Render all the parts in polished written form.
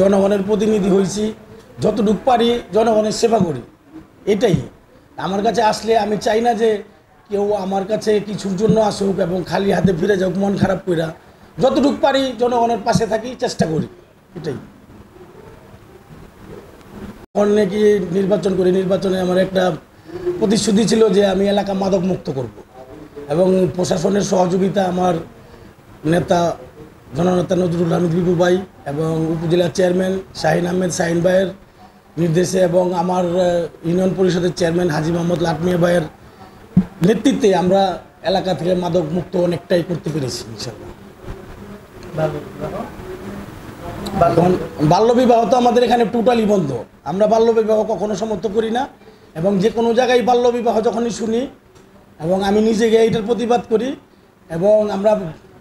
জনগণের প্রতিনিধি হয়েছি, যতটুকু পারি জনগণের সেবা করি। এটাই আমার কাছে আসলে আমি চাই না যে কেউ আমার কাছে কিছুর জন্য আসুক এবং খালি হাতে ফিরে যাক মন খারাপ কইরা। যতটুকু পারি জনগণের পাশে থাকি, চেষ্টা করি। এটাই অনেকে নির্বাচন করি, নির্বাচনে আমার একটা প্রতিশ্রুতি ছিল যে আমি এলাকা মাদক মুক্ত করব এবং প্রশাসনের সহযোগিতা আমার নেতা জননেতা নজরুল হামিদ বিপু ভাই এবং উপজেলা চেয়ারম্যান শাহিন আহমেদ শাহিন ভাইয়ের নির্দেশে এবং আমার ইউনিয়ন পরিষদের চেয়ারম্যান হাজি মোহাম্মদ লাটমিয়া ভাইয়ের নেতৃত্বে আমরা এলাকা থেকে মাদক মুক্ত অনেকটাই করতে পেরেছি ইনশাআল্লাহ। এখন বাল্যবিবাহ তো আমাদের এখানে টোটালি বন্ধ। আমরা বাল্যবিবাহ কখনো সমর্থন করি না এবং যে কোনো জায়গায় বাল্যবিবাহ যখনই শুনি এবং আমি নিজে গিয়ে এটার প্রতিবাদ করি এবং আমরা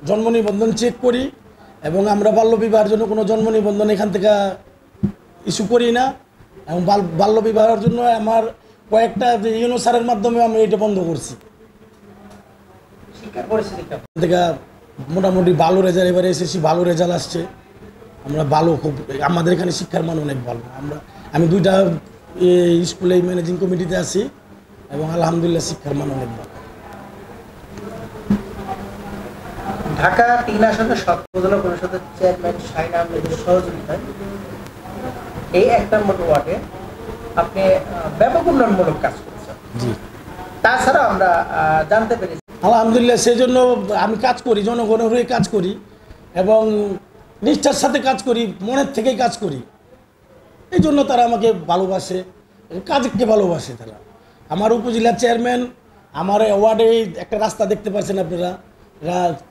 জন্ম নিবন্ধন চেক করি এবং আমরা বাল্যবিবাহের জন্য কোনো জন্ম নিবন্ধন এখান থেকে ইস্যু করি না এবং বাল্যবিবাহের জন্য আমার কয়েকটা ইউনো স্যারের মাধ্যমে আমি এটা বন্ধ করছি। শিক্ষার পরিস্থিতি থেকে মোটামুটি ভালো রেজাল্ট, এবারে এসেছি ভালো রেজাল্ট আসছে। আমরা ভালো, খুব আমাদের এখানে শিক্ষার মান অনেক ভালো। আমি দুইটা স্কুলে ম্যানেজিং কমিটিতে আছি এবং আলহামদুলিল্লাহ শিক্ষার মান অনেক ভালো। ঢাকা 3 আসনের উপজেলা পরিষদের চেয়ারম্যান শাহিন আহমেদের সহযোগিতায় এই 1 নম্বর ওয়ার্ডে আপনি ব্যাপক উন্নয়নমূলক কাজ করছেন। জি, তাছাড়া আমরা জানতে পেরেছি আলহামদুলিল্লাহ সেই জন্য আমি কাজ করি, জনগণের হয়ে কাজ করি এবং নিষ্ঠার সাথে কাজ করি, মনের থেকেই কাজ করি। এই জন্য তারা আমাকে ভালোবাসে, কাজকে ভালোবাসে তারা। আমার উপজেলার চেয়ারম্যান আমার ওয়ার্ডে একটা রাস্তা দেখতে পাচ্ছেন আপনারা,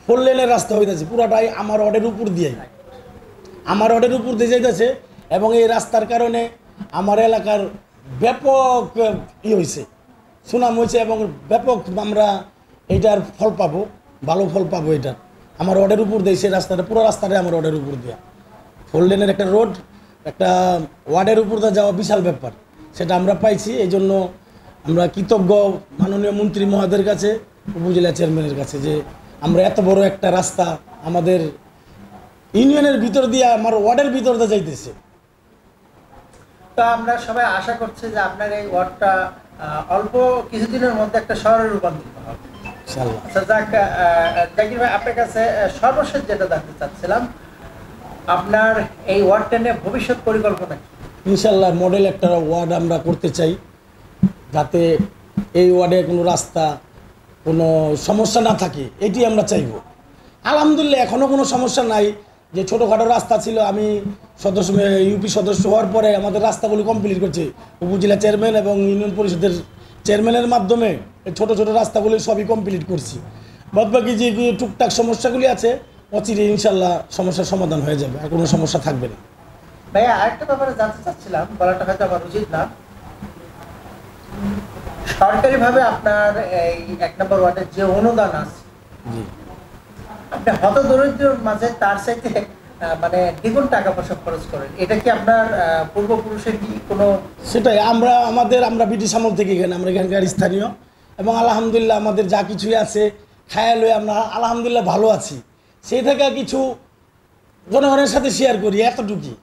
4 লেনের রাস্তা হইতেছে, পুরাটাই আমার ওয়ার্ডের উপর দিয়ে যাইতেছে এবং এই রাস্তার কারণে আমার এলাকার ব্যাপক হয়েছে, সুনাম হয়েছে এবং ব্যাপক আমরা এইটার ফল পাবো, ভালো ফল পাবো। এটার আমার ওয়ার্ডের উপর দিয়ে সেই রাস্তাটা, পুরো রাস্তাটাই আমার ওয়ার্ডের উপর দেওয়া। 4 লেনের একটা রোড একটা ওয়ার্ডের উপর দিয়ে যাওয়া বিশাল ব্যাপার, সেটা আমরা পাইছি। এই জন্য আমরা কৃতজ্ঞ মাননীয় মন্ত্রী মহোদয়ের কাছে, উপজেলা চেয়ারম্যানের কাছে যে আমরা এত বড় একটা রাস্তা আমাদের ইউনিয়নের ভিতর দিয়ে আমার ওয়ার্ডের ভিতর দিয়ে যাইতেছে। তো আমরা সবাই আশা করছি যে আপনার এই ওয়ার্ডটা অল্প কিছুদিনের মধ্যে একটা শহরে রূপান্তরিত হবে ইনশাআল্লাহ। আচ্ছা, জাকির ভাই, আপনার কাছে সর্বশেষ যেটা জানতে চাচ্ছিলাম, আপনার এই ওয়ার্ডটা নিয়ে ভবিষ্যৎ পরিকল্পনা কি? ইনশাআল্লাহ মডেল একটা ওয়ার্ড আমরা করতে চাই, যাতে এই ওয়ার্ডে কোনো রাস্তা কোনো সমস্যা না থাকে, এটি আমরা চাইব। আলহামদুলিল্লাহ এখনও কোনো সমস্যা নাই। যে ছোটোখাটো রাস্তা ছিল, আমি ইউপি সদস্য হওয়ার পরে আমাদের রাস্তাগুলি কমপ্লিট করছে উপজেলা চেয়ারম্যান এবং ইউনিয়ন পরিষদের চেয়ারম্যানের মাধ্যমে। এই ছোটো ছোটো রাস্তাগুলি সবই কমপ্লিট করছি। বাদবাকি যে টুকটাক সমস্যাগুলি আছে অচিরে ইনশাল্লাহ সমস্যার সমাধান হয়ে যাবে, আর কোনো সমস্যা থাকবে না। ভাইয়া, আরেকটা ব্যাপারে জানতে চাচ্ছিলাম, বলাটা হয়তো আমার উচিত না, সরকারিভাবে আপনার এই 1 নম্বর ওয়ার্ডের যে অনুদান আছে, আপনি হতদরিদ্রের মাঝে তার চাইতে মানে দ্বিগুণ টাকা পয়সা খরচ করেন, এটা কি আপনার পূর্বপুরুষের কি কোনো? সেটাই আমরা ব্রিটিশ আমল থেকে এখানে, আমরা এখানকার স্থানীয় এবং আলহামদুলিল্লাহ আমাদের যা কিছুই আছে খায়াল হয়ে আমরা আলহামদুলিল্লাহ ভালো আছি। সেই থেকে কিছু জনগণের সাথে শেয়ার করি, এতটুকুই।